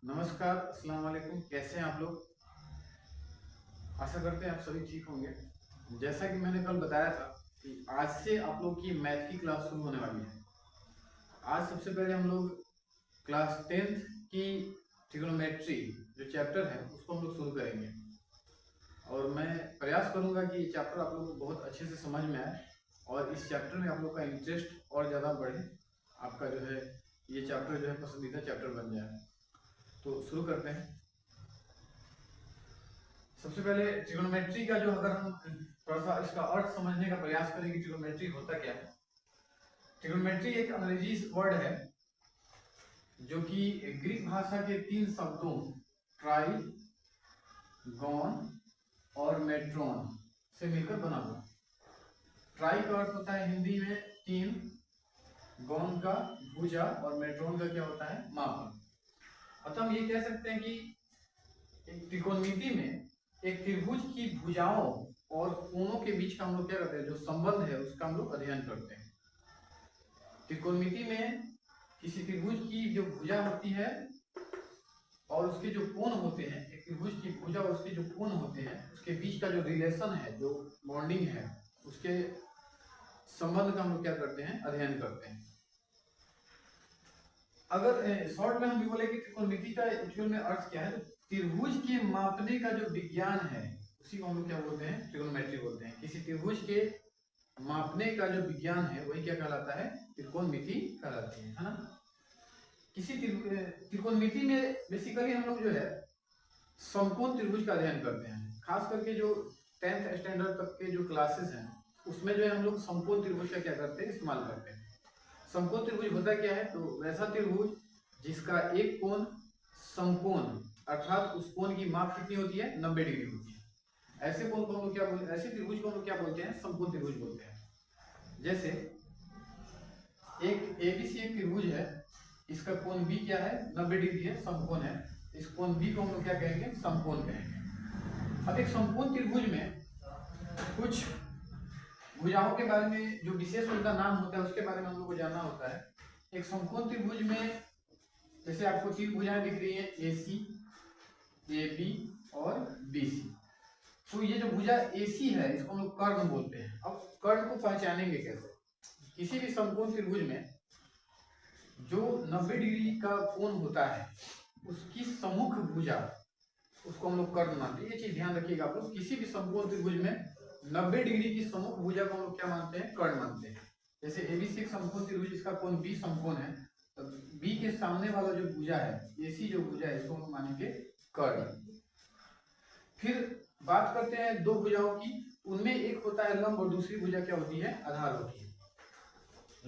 नमस्कार, अस्सलाम वालेकुम। कैसे हैं आप लोग? आशा करते हैं आप सभी ठीक होंगे। जैसा कि मैंने कल बताया था कि आज से आप लोग की मैथ की क्लास शुरू होने वाली है। आज सबसे पहले हम लोग क्लास 10th की ट्रिग्नोमेट्री जो चैप्टर है उसको हम लोग शुरू करेंगे और मैं प्रयास करूंगा कि ये चैप्टर आप लोग को बहुत अच्छे से समझ में आए और इस चैप्टर में आप लोग का इंटरेस्ट और ज़्यादा बढ़े। आपका जो है ये चैप्टर जो है पसंदीदा चैप्टर बन जाए। तो शुरू करते हैं। सबसे पहले ट्रिग्नोमेट्री का जो अगर हम थोड़ा सा इसका अर्थ समझने का प्रयास करें कि ट्रिग्नोमेट्री होता क्या है। ट्रिग्नोमेट्री एक अंग्रेजी वर्ड है जो कि ग्रीक भाषा के 3 शब्दों ट्राई, गॉन और मेट्रॉन से मिलकर बना हुआ। ट्राई का अर्थ होता है हिंदी में 3, गॉन का भुजा और मेट्रॉन का क्या होता है मापन। अतः हम ये कह सकते हैं कि एक त्रिकोणमिति में एक त्रिभुज की भुजाओं और कोणों के बीच का हम लोग क्या करते हैं, जो संबंध है उसका हम लोग अध्ययन करते हैं। त्रिकोणमिति में किसी त्रिभुज की जो भुजा होती है और उसके जो कोण होते हैं, एक त्रिभुज की भुजा और उसके जो कोण होते हैं उसके बीच का जो रिलेशन है, जो बॉन्डिंग है, उसके संबंध का हम लोग क्या करते हैं, अध्ययन करते हैं। अगर शॉर्ट में हम भी बोले कि त्रिकोणमिति का एक्चुअल में अर्थ क्या है, त्रिभुज के मापने का जो विज्ञान है उसी को हम लोग क्या बोलते हैं, ट्रिग्नोमेट्री बोलते हैं। किसी त्रिभुज के मापने का जो विज्ञान है वही क्या कहलाता है, त्रिकोणमिति कहलाती है ना। किसी त्रिकोणमिति में बेसिकली हम लोग जो है समकोण त्रिभुज का अध्ययन करते हैं। खास करके जो 10th स्टैंडर्ड तक के जो क्लासेस हैं उसमें जो है हम लोग समकोण त्रिभुज का क्या करते हैं, इस्तेमाल करते हैं। समकोण त्रिभुज होता क्या है, तो वैसा त्रिभुज जिसका एक कोण समकोण अर्थात उस कोण की माप कितनी होती है, 90 डिग्री होती है। ऐसे कोण को हम लोग क्या बोलते हैं, ऐसे त्रिभुज को हम लोग क्या बोलते हैं, समकोण त्रिभुज बोलते हैं। जैसे एक एबीसी एक त्रिभुज है, इसका कोण बी क्या है, 90 डिग्री है, समकोण है। इस कोण बी को हम लोग क्या कहेंगे, समकोण कहेंगे। अब एक समकोण त्रिभुज में कुछ भुजाओं के बारे में जो विशेष उनका नाम होता है उसके बारे में हम लोग को जानना होता है। एक समकोण त्रिभुज में जैसे आपको 3 भुजाएं दिख रही है, AC, AB और BC। तो ये जो भुजा AC है इसको हम लोग कर्ण बोलते हैं। अब कर्ण को पहचानेंगे कैसे? किसी भी समकोण त्रिभुज में जो 90 डिग्री का कोण होता है उसकी सम्मुख भुजा उसको हम लोग कर्ण मानते हैं। ये चीज ध्यान रखिएगा आप लोग, किसी भी समकोण त्रिभुज में 90 डिग्री की सम्मुख भुजा को हम लोग क्या मानते हैं, कर्ण मानते हैं। जैसे ABC एक समकोण त्रिभुज, इसका कोण B समकोण है, तो B के सामने वाला जो भुजा है, AC जो भुजा है, इसको हम मानेंगे कर्ण। फिर बात करते हैं दो भुजाओं की, उनमें एक होता है लंब और दूसरी भुजा क्या होती है, आधार होती है।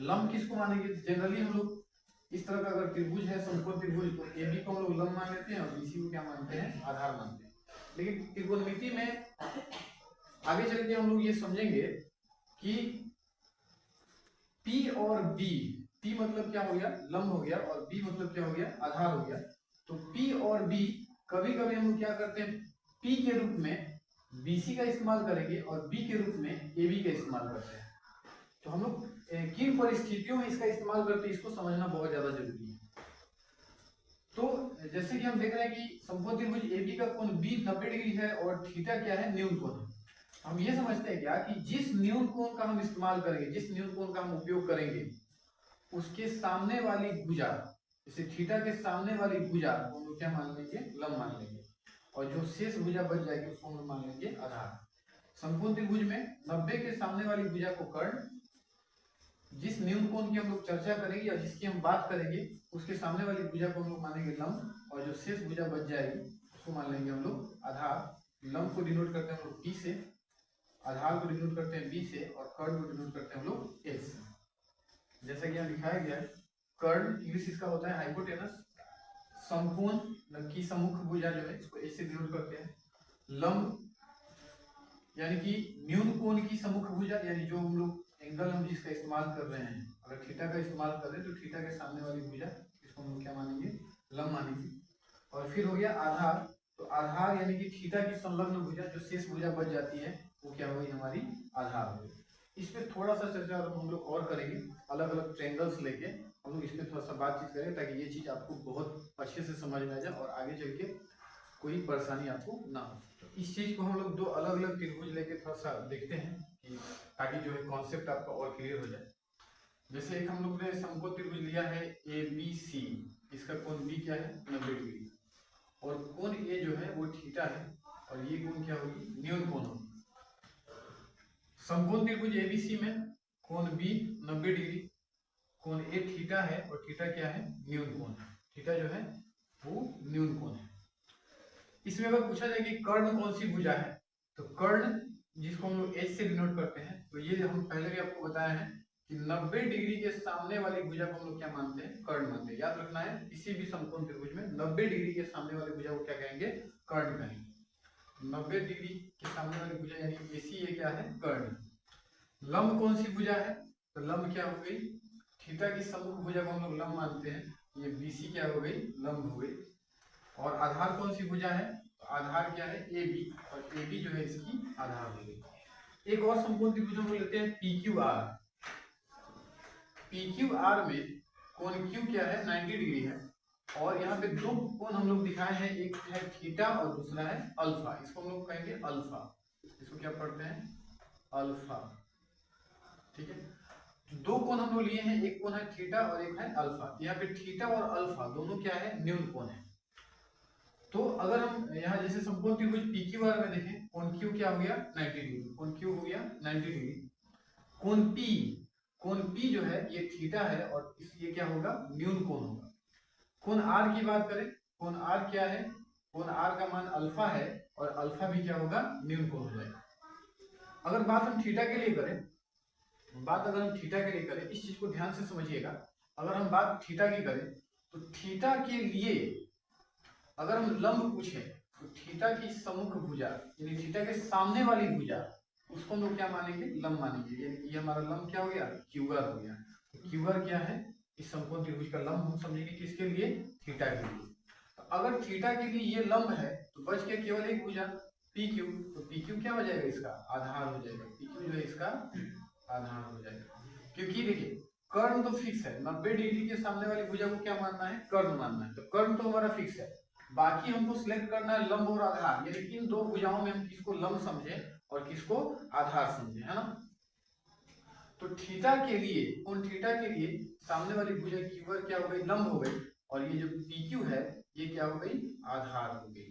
लंब किसको मानेंगे, जनरली हम लोग इस तरह का अगर त्रिभुज है समकोण त्रिभुज तो AB को हम लोग लंब मान लेते हैं और BC को क्या मानते हैं, आधार मानते हैं। लेकिन त्रिकोणमिति में आगे चल के हम लोग ये समझेंगे कि P और B, P मतलब क्या हो गया, लंब हो गया, और B मतलब क्या हो गया, आधार हो गया। तो P और B कभी कभी हम लोग क्या करते हैं, P के रूप में BC का इस्तेमाल करेंगे और B के रूप में AB का इस्तेमाल करते हैं। तो हम लोग किन परिस्थितियों में इसका इस्तेमाल करते हैं इसको समझना बहुत ज्यादा जरूरी है। तो जैसे कि हम देख रहे हैं कि समकोण त्रिभुज AB का कोण B 90 डिग्री है और थीटा क्या है, न्यून कोण है। हम ये समझते हैं क्या कि जिस न्यून कोण का हम इस्तेमाल करेंगे, जिस न्यून कोण का हम उपयोग करेंगे, उसके सामने वाली भुजा, जैसे थीटा के सामने वाली भुजा को हम लोग क्या मान लेंगे, लंब मान लेंगे, और जो शेष भुजा बच जाएगी उसको हम लोग मान लेंगे आधार। समकोण त्रिभुज में 90 के सामने वाली भुजा को कर्ण, जिस न्यून कोण की हम लोग चर्चा करेंगे या जिसकी हम बात करेंगे उसके सामने वाली भुजा को हम लोग मानेंगे लंब, और जो शेष भुजा बच जाएगी उसको मान लेंगे हम लोग आधार। लंब को डिनोट करते हैं हम लोग P से, आधार को डिनोट करते हैं B से, और कर्ण को डिनोट करते हैं हम लोग S से। जैसा कि यहाँ दिखाया गया है, कर्ण इंग्लिश इसका होता है हाइपोटेनस, समकोण की सम्मुख भुजा जो है इसको S से डिनोट करते हैं। लंब यानी कि न्यून कोण की सम्मुख भुजा, यानी जो हम लोग एंगल हम जिसका इस्तेमाल कर रहे हैं, अगर थीटा का इस्तेमाल कर रहे हैं तो थीटा के सामने वाली भुजा इसको हम लोग क्या मानेंगे, लंब मानेंगे। और फिर हो गया आधार, तो आधार यानी कि थीटा की संलग्न भुजा, जो शेष भुजा बच जाती है वो क्या होगी, हमारी आधार होगी। इस पे थोड़ा सा चर्चा हम लोग और करेंगे अलग अलग ट्रायंगल्स लेके, हम लोग इस पे थोड़ा सा बातचीत करें ताकि ये चीज आपको बहुत अच्छे से समझ में आ जाए और आगे चल के कोई परेशानी आपको ना हो। तो इस चीज को हम लोग दो अलग अलग त्रिभुज लेके थोड़ा सा देखते हैं कि ताकि जो है कॉन्सेप्ट आपका और क्लियर हो जाए। जैसे एक हम लोग ने समकोण त्रिभुज लिया है ABC, इसका कोण B क्या है 90 डिग्री, और कोण A जो है वो थीटा है और ये कोण क्या होगी न्यून कोण होगी। समकोण त्रिभुज ABC में कोण B 90 डिग्री, कोण A थीटा है और थीटा क्या है न्यून कोण है, थीटा जो है वो न्यून कोण है। इसमें अगर पूछा जाए कि कर्ण कौन सी भुजा है, तो कर्ण जिसको हम लोग H से डिनोट करते हैं, तो ये हम पहले भी आपको बताया है कि 90 डिग्री के सामने वाली भुजा को हम लोग क्या मानते हैं कर्ण मानते हैं। याद रखना है किसी भी समकोण त्रिभुज में 90 डिग्री के सामने वाली भुजा को क्या कहेंगे कर्ण कहेंगे। 90 डिग्री के सामने वाली भुजा यानी AC ये क्या है कर्ण। लंब कौन सी भुजा है, तो लंब क्या हो गई थीटा की सम्मुख भुजा को हम लोग लंब मानते हैं, ये BC क्या हो गई लंब हो गई। और आधार कौन सी भुजा है, तो आधार क्या है AB, और AB जो है इसकी आधार हो गई। एक और समकोण त्रिभुज हम लेते हैं PQR। PQR में कोण Q क्या है 90 डिग्री है, और यहाँ पे दो कोण हम लोग दिखाए हैं, एक है थीटा और दूसरा है अल्फा। इसको हम लोग कहेंगे अल्फा, इसको क्या पढ़ते हैं अल्फा, ठीक है। दो कोण हम लोग लिए हैं, एक कोण है थीटा और एक है अल्फा। यहाँ पे थीटा और अल्फा दोनों क्या है न्यून कोण है। तो अगर हम यहाँ जैसे समकोण त्रिभुज PQR में देखें, कोण Q क्या हो गया 90 डिग्री, कोण Q हो गया 90 डिग्री। कोण P जो है ये थीटा है और ये क्या होगा न्यून कोण होगा। कोण R की बात करें, कोण R क्या है, कोण R का मान अल्फा है और अल्फा भी क्या होगा न्यून कोण हो जाएगा। अगर बात हम थीटा के लिए करें, अगर हम थीटा के लिए करें, इस चीज को ध्यान से समझिएगा। अगर हम बात थीटा की करें तो थीटा के लिए अगर हम लंब पूछे तो थीटा की सम्मुख भुजा यानी थीटा के सामने वाली भुजा उसको हम लोग क्या मानेंगे लंब मानेंगे। ये हमारा लंब क्या हो गया QR हो गया। तो QR क्या है इस समकोण त्रिभुज का लंब हम समझेंगे किसके लिए थीटा के लिए। तो अगर थीटा के लिए ये लंब है तो बच के केवल एक भुजा PQ, तो PQ क्या हो जाएगा इसका आधार हो जाएगा। PQ जो है इसका आधार हो जाएगा, क्योंकि देखिए कर्ण तो फिक्स है, 90 डिग्री के सामने वाली भुजा को क्या मानना है कर्ण मानना है। तो कर्ण तो हमारा फिक्स है, बाकी हमको सिलेक्ट करना है लंब और आधार, यानी इन दो भुजाओं में हम किसको लंब समझे और किसको आधार समझे, है ना। तो थीटा के लिए कोण थीटा के लिए सामने वाली भुजा QR क्या हो गई लंब हो गई, और ये जो PQ है ये क्या हो गई आधार हो गई।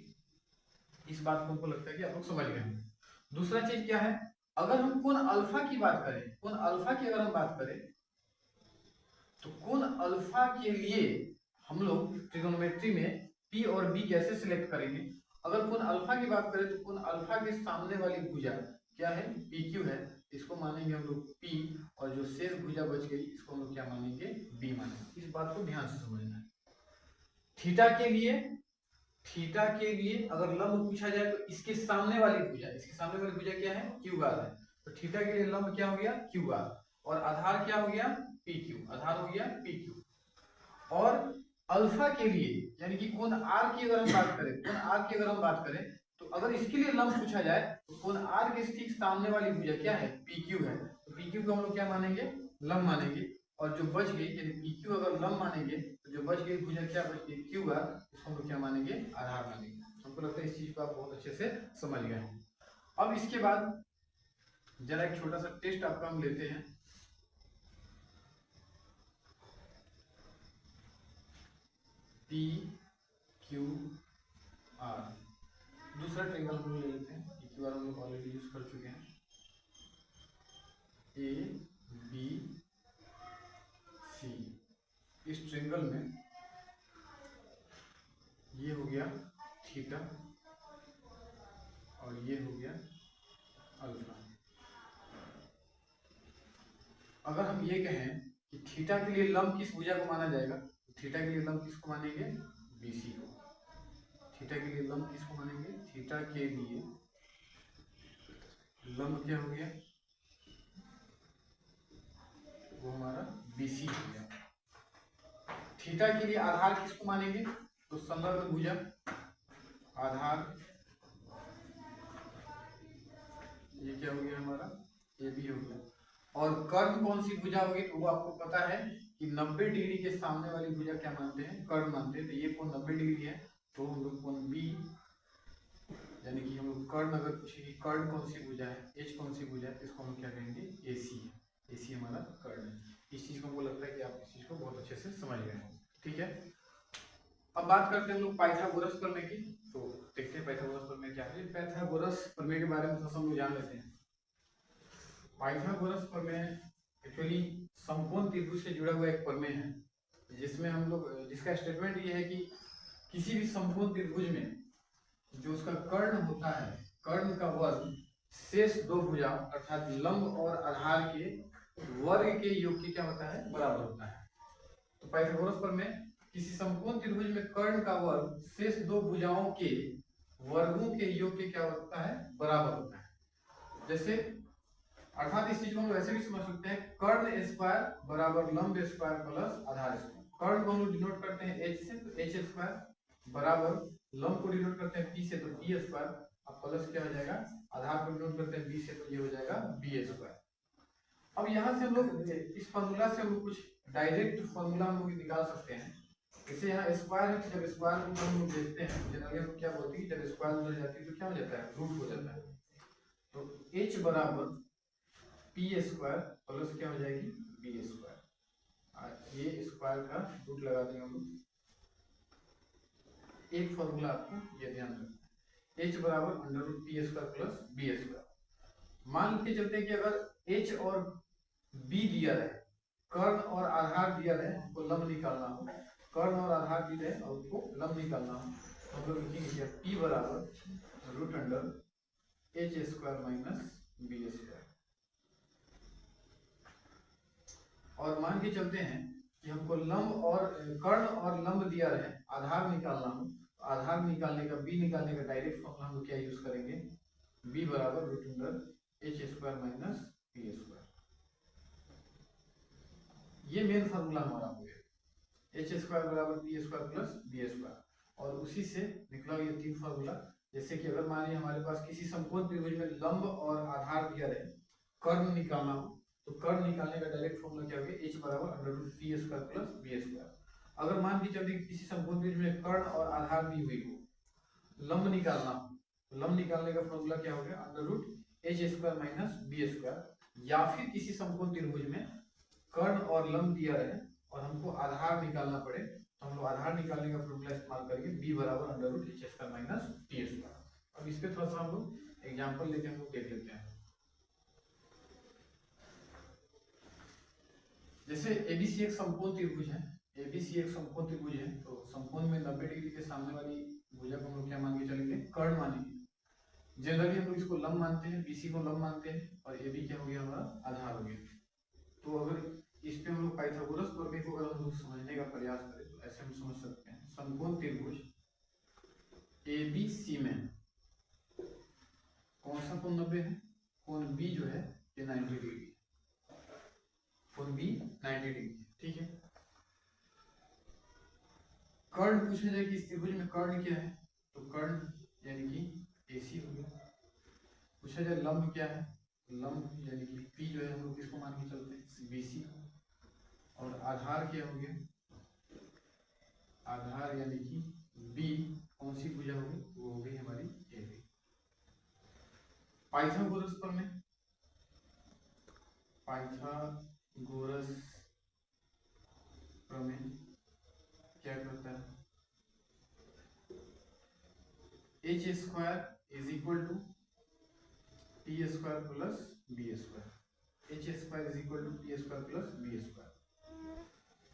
इस बात को हमको लगता है कि आप लोग समझ गए हैं। दूसरा चीज क्या है, अगर हम कोण अल्फा की बात करें, कोण अल्फा की अगर हम बात करें तो कोण अल्फा के लिए हम लोग ट्रिगोनोमेट्री में P और B कैसे सिलेक्ट करेंगे। अगर कोण अल्फा की बात करें तो कोण अल्फा के सामने वाली भुजा क्या है PQ है, इसको मानेंगे हम लोग P, और जो शेष भुजा बच गई इसको हम लोग क्या मानेंगे B मानेंगे। इस बात को ध्यान से समझना है। थीटा के लिए अगर लंब पूछा जाए तो इसके सामने वाली भुजा क्या है QR है, तो थीटा के लिए लंब क्या हो गया QR, और आधार क्या हो गया PQ, आधार हो गया PQ। और अल्फा के लिए यानी कि कोण R की अगर हम बात करें, तो अगर इसके लिए लंब पूछा जाए तो कोण R के ठीक सामने वाली भुजा क्या है PQ है, तो PQ को हम लोग क्या मानेंगे लंब मानेंगे। और जो बच गई यानी PQ अगर लंब मानेंगे तो जो बच गई भुजा क्या बच गई QR, इसको हम लोग क्या मानेंगे आधार मानेंगे। हमको लगता है इस चीज को आप बहुत अच्छे से समझ गए हैं। अब इसके बाद जरा एक छोटा सा टेस्ट आपका हम लेते हैं। PQR दूसरा ट्रायंगल हम ले लेते हैं, PQR हम लोग ऑलरेडी यूज कर चुके हैं। ABC, इस ट्रायंगल में ये हो गया थीटा और ये हो गया अल्फा। अगर हम ये कहें कि थीटा के लिए लंब किस भुजा को माना जाएगा, तो थीटा के लिए लंब किसको मानेंगे BC को। थीटा के लिए लंब किसको मानेंगे, थीटा के लिए लंब क्या हो गया वो हमारा BC हो गया। थीटा के लिए आधार किसको मानेंगे, तो संदर्भ भुजा आधार ये क्या हो गया हमारा AB हो गया। और कर्ण कौन सी भुजा होगी, तो वो आपको पता है कि 90 डिग्री के सामने वाली भुजा क्या मानते हैं, कर्ण मानते हैं। तो ये कोण 90 डिग्री है, तो हम लोग कोण बी यानी कि हम लोग कर्ण अगर पूछेंगे कर्ण कौन सी भुजा है, एच कौन सी भुजा है, इसको हम क्या कहेंगे, एसी है। एसी हमारा कर्ण है। इस चीज को हमको लगता है कि आप इस चीज को बहुत अच्छे से समझ गए हैं। ठीक है, अब बात करते हैं हम लोग पाइथागोरस प्रमेय की। तो देखते हैं पाइथागोरस प्रमेय क्या है। पाइथागोरस प्रमेय के बारे में थोड़ा हम लोग जान लेते हैं। पाइथागोरस प्रमेय एक्चुअली समकोण त्रिभुज से जुड़ा हुआ एक प्रमेय है, जिसमें हम लोग जिसका स्टेटमेंट ये है कि किसी भी समकोण त्रिभुज में जो उसका कर्ण होता है, कर्ण का वर्ग शेष दो भुजा अर्थात लंब और आधार के वर्ग के योग के क्या होता है, बराबर होता है। तो पाइथागोरस प्रमेय किसी समकोण त्रिभुज में कर्ण का वर्ग शेष दो भुजाओं के वर्गों के योग के क्या होता है, बराबर होता है। जैसे अर्थात इस चीज को हम ऐसे भी समझ सकते हैं, कर्ण स्क्वायर बराबर लंब स्क्वायर प्लस आधार स्क्वायर। कर्ण को हम लोग डिनोट करते हैं एच से, तो एच स्क्वायर बराबर लंब को डिनोट करते हैं पी से, तो पी स्क्वायर, अब प्लस क्या हो जाएगा, आधार को डिनोट करते हैं बी से, तो ये हो जाएगा बी स्क्वायर। अब यहाँ से हम लोग इस फॉर्मूला से हम लोग कुछ डायरेक्ट फॉर्मूला हम लोग निकाल सकते हैं। जैसे यहाँ स्क्वायर है, जब स्क्वायर को हम लोग देखते हैं जनरली हम क्या बोलते हैं, जब स्क्वायर हो जाती है तो क्या हो जाता है, रूट हो जाता है। तो h बराबर पी स्क्वायर प्लस क्या हो जाएगी, बी स्क्वायर। ये स्क्वायर का रूट लगा देंगे हम लोग। एक फॉर्मूला आपको ये ध्यान रखना है, h बराबर under root P square plus B square. मान के चलते हैं कि अगर h और b दिया है, कर्ण और आधार दिया है, हमको लंब निकालना हो, कर्ण और आधार दिया है और उसको लंब निकालना हो, तो हम लोग लिखेंगे p बराबर root under h square minus B square. और मान के चलते हैं कि हमको लंब और कर्ण और लंब दिया रहे, आधार निकालना हो, आधार निकालने का, बी निकालने का डायरेक्ट फॉर्मूला हम लोग क्या यूज करेंगे, b बराबर root under h square minus B square. ये मेन फॉर्मूला हमारा हो गया, h स्क्वायर बराबर B square plus B square. और उसी से निकला ये तीन फॉर्मूला। जैसे कि अगर मान लीजिए हमारे पास किसी समकोण त्रिभुज में लंब और आधार दिया रहे, कर्ण निकालना हो, तो कर्ण निकालने का डायरेक्ट फॉर्मूला क्या होगा, h बराबर under root P square plus B square. अगर मान के चलते किसी समकोण त्रिभुज में कर्ण और आधार दी हुई हो, लंब निकालना हो, तो लंब निकालने का फॉर्मूला क्या हो गया, under root h square minus B square. या फिर किसी समकोण त्रिभुज में कर्ण और लंब दिया रहे और हमको आधार निकालना पड़े, तो हम लोग आधार निकालने का फॉर्मूला इस्तेमाल करेंगे b बराबर under root h square minus T square. अब इस पे थोड़ा सा हम लोग एग्जांपल लेके हम लोग देख लेते हैं। जैसे एबीसी एक समकोण त्रिभुज है, एबीसी एक समकोण त्रिभुज है, तो समकोण में 90 डिग्री के सामने वाली भुजा को हम लोग क्या मान के चलेंगे, कर्ण मानेंगे। जनरली हम लोग इसको लंब मानते हैं, बीसी को लंब मानते हैं, और एबी क्या हो गया, हमारा आधार हो गया। तो अगर इस पे हम लोग पाइथागोरस प्रमेय को अगर हम लोग समझने का प्रयास करें, तो ऐसे हम समझ सकते हैं, समकोण त्रिभुज एबीसी में कौन सा कोण 90 है, कोण बी जो है ये 90 डिग्री, कोण बी 90 डिग्री, ठीक है। कर्ण पूछा जाए कि इस त्रिभुज में कर्ण क्या है, तो कर्ण यानी कि एसी हो गया। पूछा जाए लंब क्या है, लंब यानी कि पी जो है हम लोग किसको मान के चलते हैं, बीसी। और आधार क्या हो गया, आधार यानी कि बी कौन सी भुजा होगी, वो हो गई हमारी एबी। पाइथागोरस प्रमेय, पाइथागोरस प्रमेय क्या करता है, H square is equal to P square plus B square. H square is equal to P square plus B square.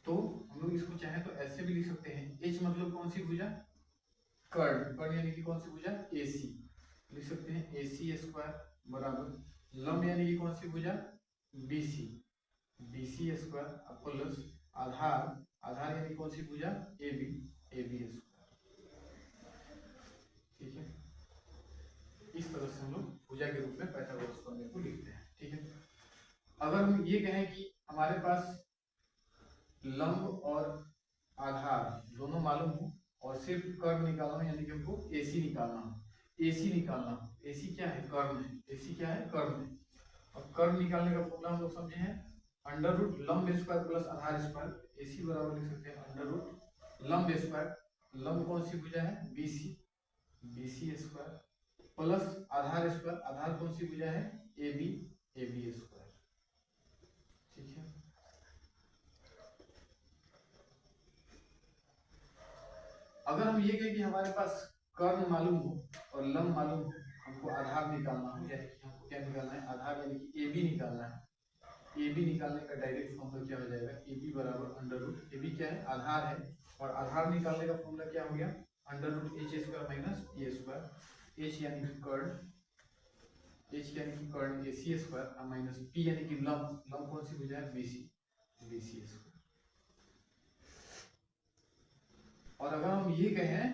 तो हम लोग इसको चाहे तो ऐसे भी लिख सकते हैं, एच मतलब कौन सी भुजा, कर्ण, कर्ण यानी कि कौन सी भुजा, एसी, लिख सकते हैं एसी स्क्वायर बराबर लंब यानी कि कौन सी भुजा, बीसी, बीसी स्क्वायर प्लस आधार, आधार यानी कौन सी भुजा, एबी, एबी स्क्वायर। ठीक है, इस तरह से हम लोग भुजा के रूप में पाइथागोरस प्रमेय को लिखते हैं। ठीक है, अगर हम ये कहें कि हमारे पास लंब और आधार दोनों मालूम हो और सिर्फ कर्ण निकालना हो, यानी कि हमको एसी निकालना हो, एसी निकालना हो, एसी क्या है, कर्ण है, एसी क्या है, कर्ण है। और कर्ण निकालने का फॉर्मूला हम लोग समझे हैं, अंडर रूट लंब स्क्वायर प्लस आधार स्क्वायर, AC बराबर लिख सकते हैं अंडर रूट लंब स्क्वायर, लंब कौन सी भुजा है BC, BC स्क्वायर प्लस आधार स्क्वायर, आधार कौन सी भुजा है AB, AB स्क्वायर। ठीक है, अगर हम ये कहें कि हमारे पास कर्ण मालूम हो और लंब मालूम हो, हमको आधार निकालना हो, यानी कि हमको क्या निकालना है आधार, यानी कि AB निकालना है। AB निकालने का डायरेक्ट फॉर्मूला क्या हो जाएगा, AB बराबर अंडर रूट, AB क्या है आधार है, और आधार निकालने का फॉर्मूला क्या हो गया under root H square minus P square, H यानी कि कर्ण, H यानी कि कर्ण AC स्क्वायर माइनस P यानी कि लंब, लंब कौन सी भुजा है BC, BC स्क्वायर। और अगर हम ये कहें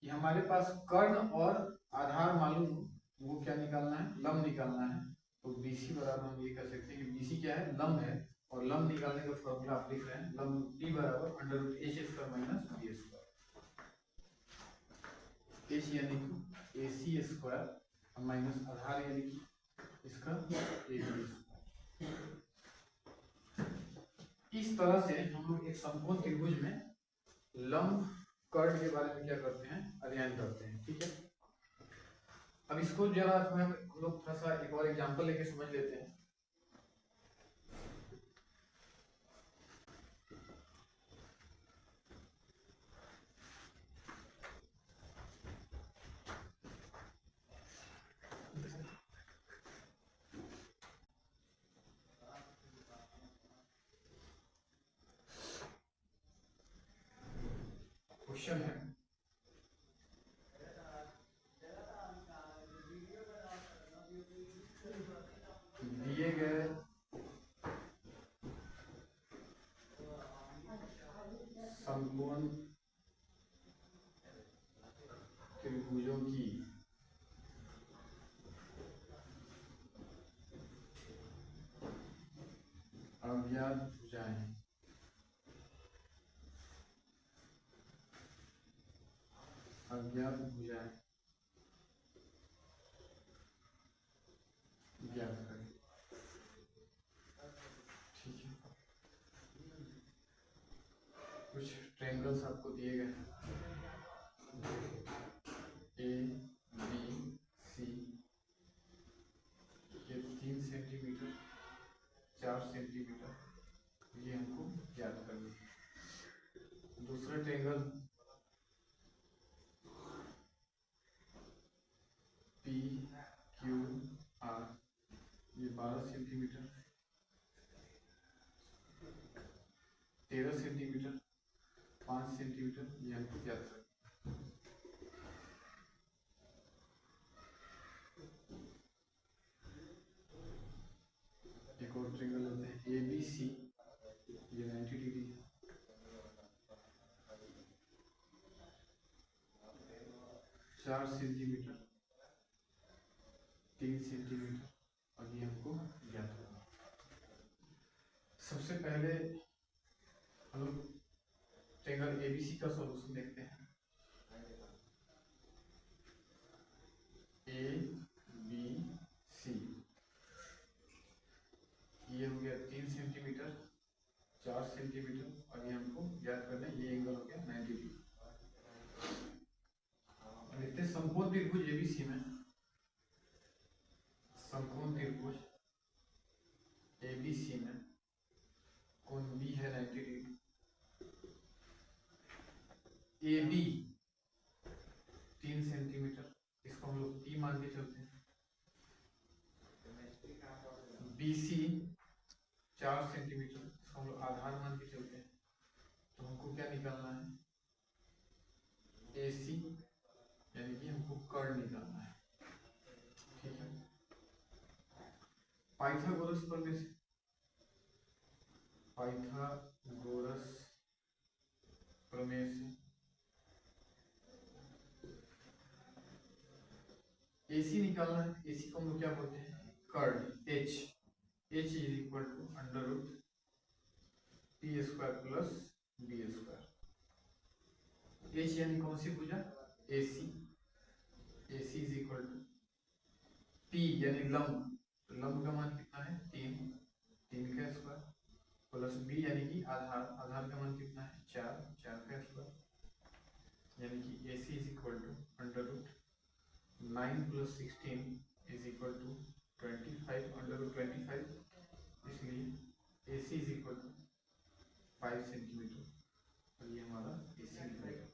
कि हमारे पास कर्ण और आधार मालूम हो, वो क्या निकालना है लंब निकालना है, तो BC बराबर हम ये कह सकते हैं कि BC क्या है लंब है, और लंब निकालने का फॉर्मूला आप लिख रहे हैं लंब D बराबर under root H square minus B square, H यानी कि AC स्क्वायर माइनस आधार यानी कि इसका AB स्क्वायर। इस तरह से हम लोग एक समकोण त्रिभुज में लंब कर्ण के बारे में क्या करते हैं अध्ययन करते हैं। ठीक है, अब इसको जरा हम लोग थोड़ा सा एक और एग्जांपल लेके समझ लेते हैं। क्वेश्चन है दिए गए समकोण त्रिभुजों की अज्ञात भुजाएं ज्ञात करें। ठीक है, कुछ ट्रायंगल्स आपको दिए गए हैं A B C, ये 3 सेंटीमीटर 4 सेंटीमीटर, ये हमको ज्ञात करना है। दूसरा ट्रायंगल P Q R, ये 12 सेंटीमीटर 13 सेंटीमीटर 5 सेंटीमीटर, ये हमको ज्ञात करना है। एक और ट्रायंगल लेते हैं ABC, ये 90 डिग्री है, 4 सेंटीमीटर 3 सेंटीमीटर, और ये हमको ज्ञात करना है। सबसे पहले हम लोग ट्रायंगल ABC का सॉल्यूशन देखते हैं। ABC ये हो गया 3 सेंटीमीटर 4 सेंटीमीटर, और ये हमको ज्ञात करना है, ये एंगल हो गया 90 डिग्री। देखते हैं समकोण त्रिभुज ABC में, समकोण त्रिभुज ABC में कोण B है 90 डिग्री, AB 3 सेंटीमीटर, इसको हम लोग P मान के चलते हैं, BC 4 सेंटीमीटर, इसको हम लोग आधार मान के चलते हैं, तो हमको क्या निकालना है AC, यानी कि हमको कर्ण निकालना है। ठीक है, पाइथागोरस प्रमेय से, पाइथागोरस प्रमेय से AC निकालना है। AC को हम लोग क्या बोलते हैं कर्ण H, H is equal to under root P square plus B square. H यानी कौन सी भुजा AC, AC is equal to P यानी लंब, तो लंब का मान कितना है 3, 3 का स्क्वायर प्लस बी यानी कि आधार, आधार का मान कितना है 4, 4 का स्क्वायर, यानी कि AC is equal to under root 9 plus 16 is equal to 25 under root 25, इसलिए AC is equal to 5 centimetre और ये हमारा AC निकलेगा।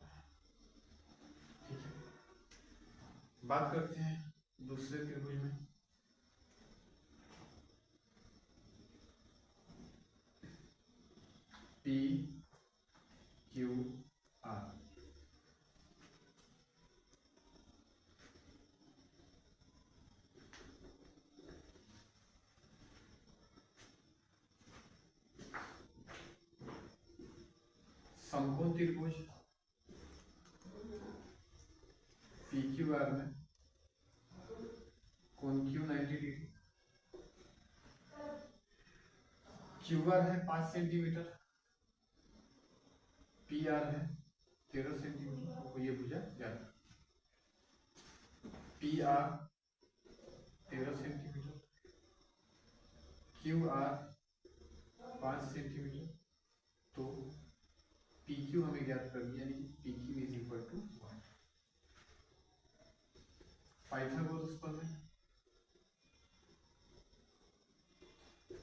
ठीक है, बात करते हैं दूसरे त्रिभुज में। PQR, समकोण त्रिभुज PQR में कोण Q 90 डिग्री, QR है 5 सेंटीमीटर, PR है 13 सेंटीमीटर, तो ये भुजा ज्ञात। PR 13 सेंटीमीटर, QR 5 सेंटीमीटर, तो PQ हमें ज्ञात कर दिया, यानी PQ is equal to 1। Pythagoras प्रमेय,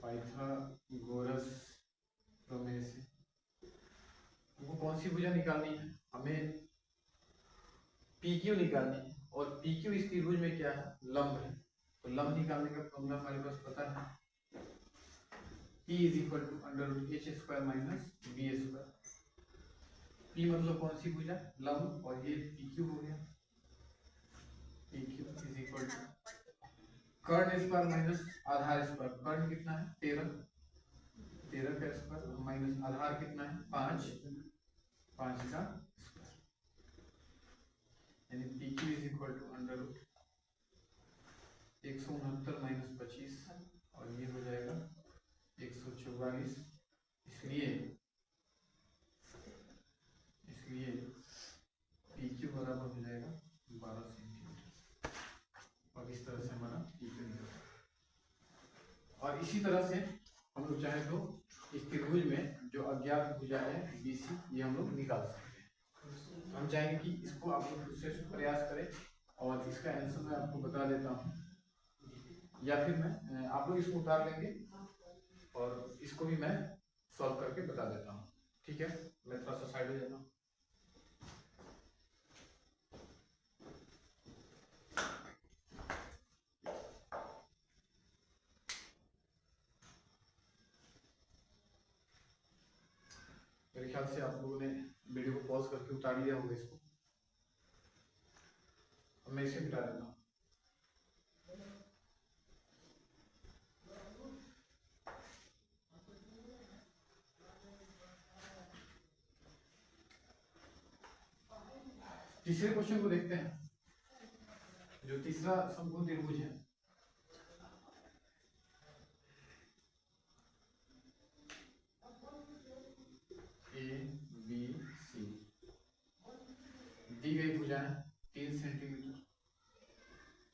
पाइथागोरस प्रमेय से हमको कौन सी भुजा निकालनी है, हमें PQ निकालनी है, और PQ इस त्रिभुज में क्या है, लंब है, तो लंब निकालने का फॉर्मूला हमारे पास पता है, P is equal to under root H square minus B square. P मतलब कौन सी भुजा, लंब, और ये PQ हो गया, PQ इज इक्वल टू कर्ण स्क्वायर माइनस आधार स्क्वायर, कर्ण कितना है 13, 13 का स्क्वायर माइनस आधार कितना है 5, 5 का स्क्वायर, यानी PQ is equal to under root 169 minus 25, और ये हो जाएगा 144, इसलिए PQ बराबर हो जाएगा 12 सेंटीमीटर, और इस तरह से हमारा PQ निकलेगा। और इसी तरह से हम लोग चाहे तो इस त्रिभुज में जो अज्ञात भुजा है BC, ये हम लोग निकाल सकते हैं। तो हम चाहेंगे कि इसको आप लोग दूसरे से प्रयास करें, और इसका आंसर मैं आपको बता देता हूँ, या फिर मैं आप लोग इसको उतार लेंगे और इसको भी मैं सॉल्व करके बता देता हूँ। ठीक है, मैं थोड़ा सा साइड हो जाता हूँ। मेरे ख्याल से आप लोगों ने वीडियो को पॉज करके उतार लिया होगा इसको, अब मैं इसे मिटा देता हूँ। तीसरे क्वेश्चन को देखते हैं, जो तीसरा समकोण त्रिभुज है। ABC दी गई भुजाएं 3 सेंटीमीटर,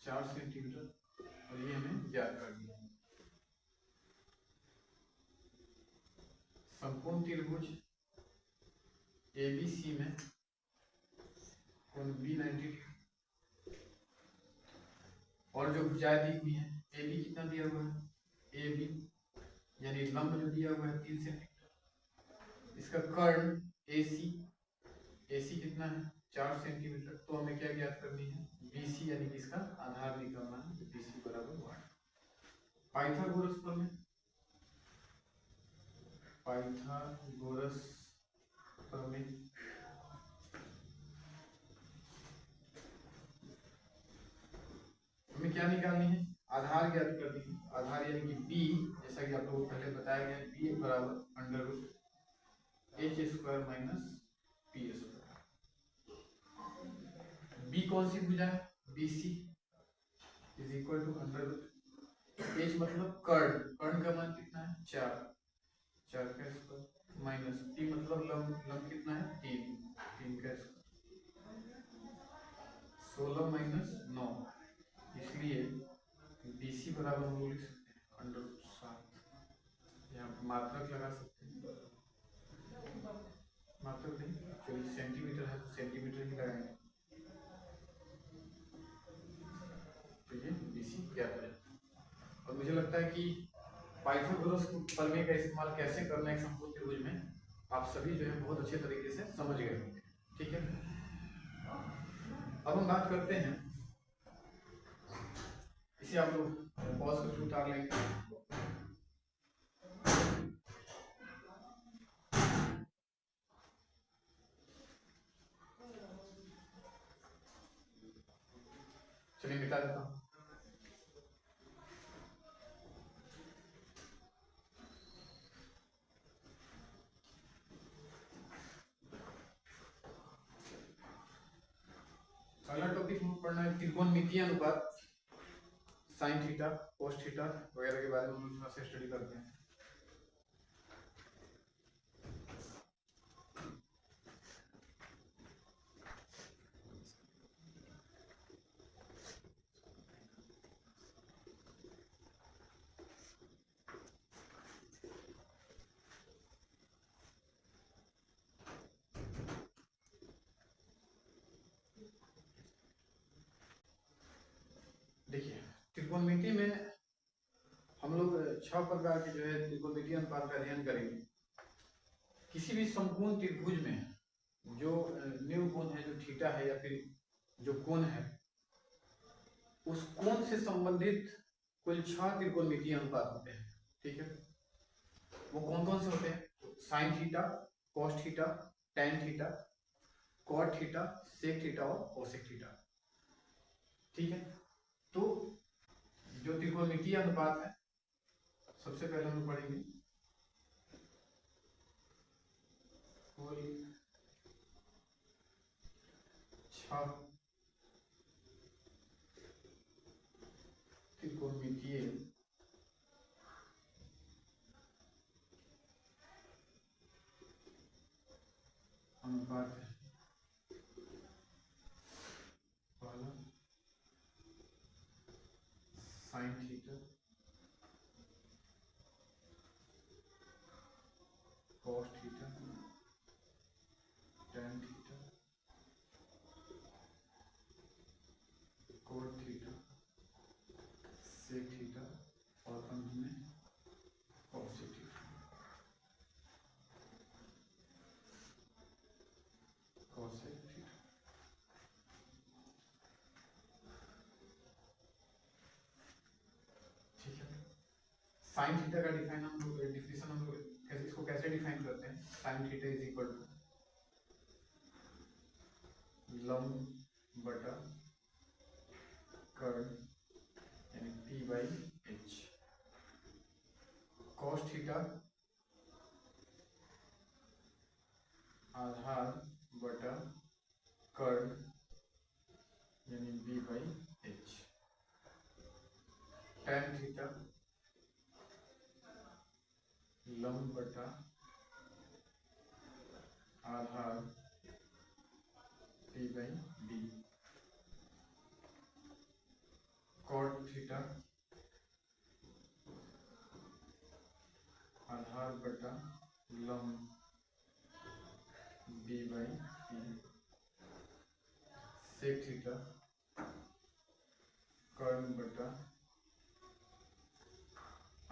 4 सेंटीमीटर, और ये हमें ज्ञात करनी है। समकोण त्रिभुज ABC में कोण B90, और जो भुजाएं दी हुई है, AB कितना दिया हुआ है, AB यानी लंब जो दिया हुआ है 3 सेंटीमीटर, इसका कर्ण AC कितना है 4 सेंटीमीटर, तो हमें क्या ज्ञात करनी है, BC यानी कि इसका आधार निकालना है, BC बराबर 1। पाइथागोरस प्रमेय, पाइथागोरस प्रमेय हमें क्या निकालनी है, आधार ज्ञात करनी है, आधार यानी कि B, जैसा कि आप लोगों को पहले बताया गया, B बराबर under root H square minus P square. B कौन सी भुजा है, BC is equal to under root H मतलब कर्ण, कर्ण का मान कितना है 4, 4 का स्क्वायर माइनस P मतलब लंब, लंब कितना है 3, 3 का स्क्वायर, 16 माइनस 9, इसलिए BC बराबर हम लोग लिख सकते हैं अंडर रूट 7, यहाँ मात्रक लगा सकते हैं, जरूरत नहीं, एक्चुअली सेंटीमीटर है तो सेंटीमीटर ही लगाएंगे। तो ये BC ज्ञात हो जाता है। और मुझे लगता है कि पाइथागोरस प्रमेय का इस्तेमाल कैसे करना है एक समकोण त्रिभुज में आप सभी जो है बहुत अच्छे तरीके से समझ गए होंगे। ठीक है, अब हम बात करते हैं, इसे आप लोग पॉज करके उतार लेंगे। चलिए मिटा देता हूँ। अगला टॉपिक हम पढ़ना है त्रिकोणमितीय अनुपात, साइन थीटा, कोस थीटा वगैरह के बारे में हम थोड़ा सा स्टडी करते हैं। देखिए, त्रिकोणमिति में हम लोग 6 प्रकार के जो है त्रिकोणमितीय अनुपात का अध्ययन करेंगे। किसी भी समकोण त्रिभुज में जो न्यू कोण है, जो थीटा है या फिर जो कोण है, उस कोण से संबंधित कुल 6 त्रिकोणमितीय अनुपात होते हैं। ठीक है, वो कौन कौन से होते हैं? Sine theta, cos theta, tan theta, cot theta, sec theta और कोसेक थीटा। ठीक है, तो जो त्रिकोणमितीय अनुपात है सबसे पहले हम पढ़ेंगे कुल 6 त्रिकोणमितीय अनुपात है। पहला sine theta, cos theta, tan theta, cot theta, sec theta और अंत में कोसेक थीटा। कोसेक थीटा ठीक है। साइन थीटा का डिफाइन हम लोग डिफिनेशन हम लोग इसको कैसे डिफाइन करते हैं? Sine theta is equal to लंब बटा कर्ण यानी P/H। कॉस थीटा आधार बटा कर्ण यानी B/H। टैन थीटा लंब बटा आधार P/B। कॉट थीटा आधार बटा लंब B/E। सेक थीटा कर्ण बटा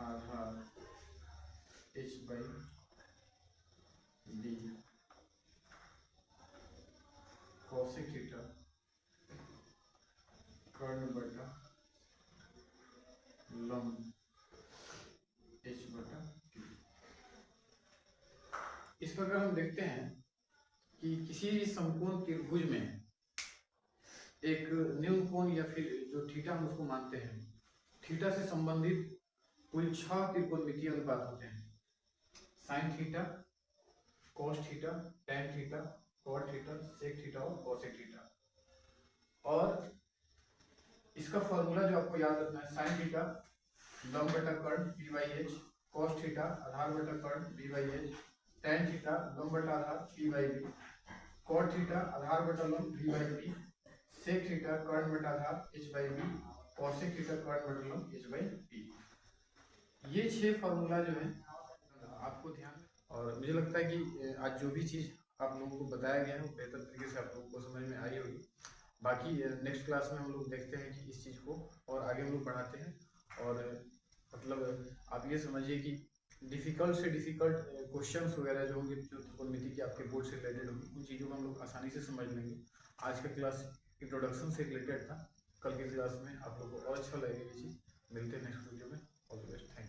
आधार H/B। कोसेक थीटा कर्ण बटा लंब H/P। इस प्रकार हम देखते हैं कि किसी भी समकोण त्रिभुज में एक न्यून कोण या फिर जो थीटा हम उसको मानते हैं, थीटा से संबंधित कुल 6 त्रिकोणमितीय अनुपात होते हैं। Sine theta, cos theta, tan theta, cot theta, sec theta और कोसेक थीटा। और इसका फॉर्मूला जो आपको याद रखना है, साइन थीटा लंब बटा कर्ण P/H, कॉस थीटा आधार बटा कर्ण B/H, टैन थीटा लंब बटा आधार P/B, कॉट थीटा आधार बटा लंब B/B, सेक थीटा कर्ण बटा आधार H/B, कोसेक थीटा कर्ण बटा लंब H/P। ये 6 फॉर्मूला जो है आपको ध्यान, और मुझे लगता है कि आज जो भी चीज आप लोगों को बताया गया है वो बेहतर तरीके से आप लोगों को समझ में आई होगी। बाकी नेक्स्ट क्लास में हम लोग देखते हैं कि इस चीज़ को और आगे हम लोग बढ़ाते हैं। और मतलब आप ये समझिए कि डिफ़िकल्ट से डिफ़िकल्ट क्वेश्चंस वगैरह जो होंगे, जो त्रिकोणमिति के आपके बोर्ड से रिलेटेड होंगे, उन चीज़ों को हम लोग आसानी से समझ लेंगे। आज का क्लास इंट्रोडक्शन से रिलेटेड था। कल की क्लास में आप लोग को और अच्छा लगेगा ये चीज़। मिलते हैं नेक्स्ट वीडियो में। All the best. Thank you.